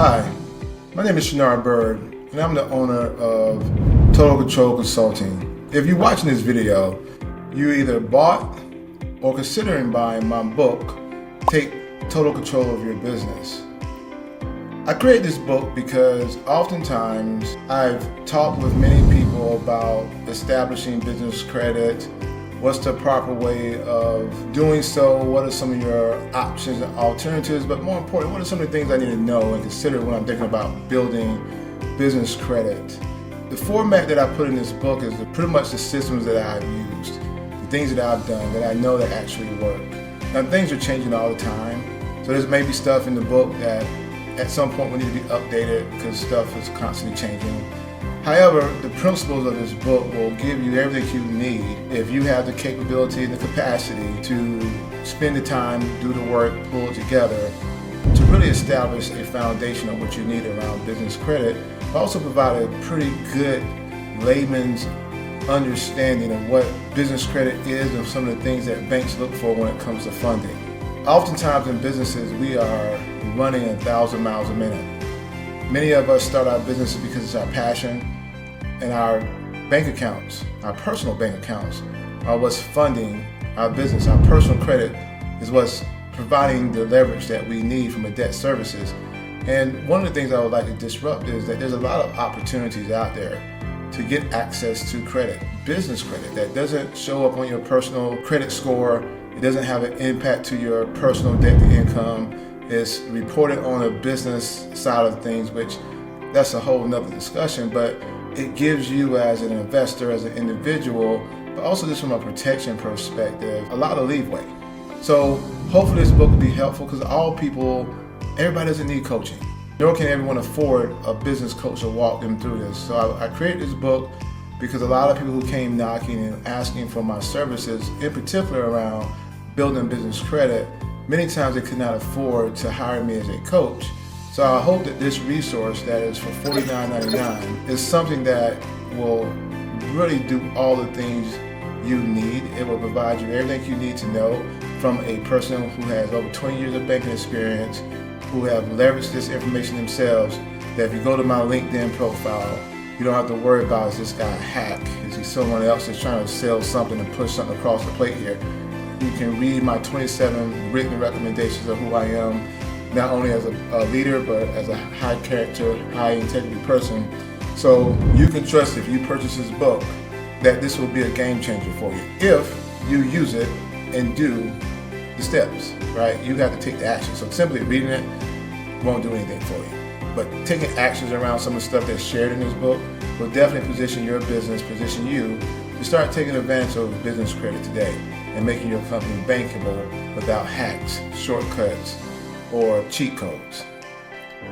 Hi, my name is Shanard Bird, and I'm the owner of Total Control Consulting. If you're watching this video, you either bought or considering buying my book, Take Total Control of Your Business. I created this book because oftentimes I've talked with many people about establishing business credit. What's the proper way of doing so? What are some of your options and alternatives? But more important, what are some of the things I need to know and consider when I'm thinking about building business credit? The format that I put in this book is pretty much the systems that I've used, the things that I've done that I know that actually work. Now, things are changing all the time, so there's maybe stuff in the book that at some point will need to be updated because stuff is constantly changing. However, the principles of this book will give you everything you need if you have the capability and the capacity to spend the time, do the work, pull it together to really establish a foundation of what you need around business credit, but also provide a pretty good layman's understanding of what business credit is and some of the things that banks look for when it comes to funding. Oftentimes in businesses, we are running 1,000 miles a minute. Many of us start our businesses because it's our passion, and our bank accounts, our personal bank accounts, are what's funding our business. Our personal credit is what's providing the leverage that we need from the debt services. And one of the things I would like to disrupt is that there's a lot of opportunities out there to get access to credit, business credit, that doesn't show up on your personal credit score. It doesn't have an impact to your personal debt to income. It's reported on a business side of things, which that's a whole nother discussion, but it gives you as an investor, as an individual, but also just from a protection perspective, a lot of leeway. So hopefully this book will be helpful because everybody doesn't need coaching. Nor can everyone afford a business coach to walk them through this. So I created this book because a lot of people who came knocking and asking for my services, in particular around building business credit, many times they could not afford to hire me as a coach. So I hope that this resource that is for $49.99 is something that will really do all the things you need. It will provide you everything you need to know from a person who has over 20 years of banking experience, who have leveraged this information themselves, that if you go to my LinkedIn profile, you don't have to worry about, is this guy a hack? Is he someone else that's trying to sell something and push something across the plate here? You can read my 27 written recommendations of who I am, not only as a leader, but as a high character, high integrity person. So you can trust if you purchase this book that this will be a game changer for you if you use it and do the steps, right? You have to take the action. So simply reading it won't do anything for you. But taking actions around some of the stuff that's shared in this book will definitely position your business, position you to start taking advantage of business credit today and making your company bankable without hacks, shortcuts, or cheat codes.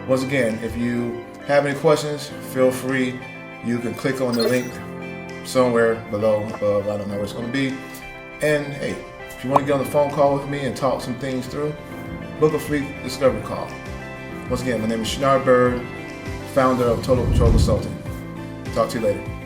Once again, if you have any questions, feel free. You can click on the link somewhere below, above, I don't know where it's going to be. And hey, if you want to get on the phone call with me and talk some things through, book a free discovery call. Once again, my name is Shanard Bird, founder of Total Control Consulting. Talk to you later.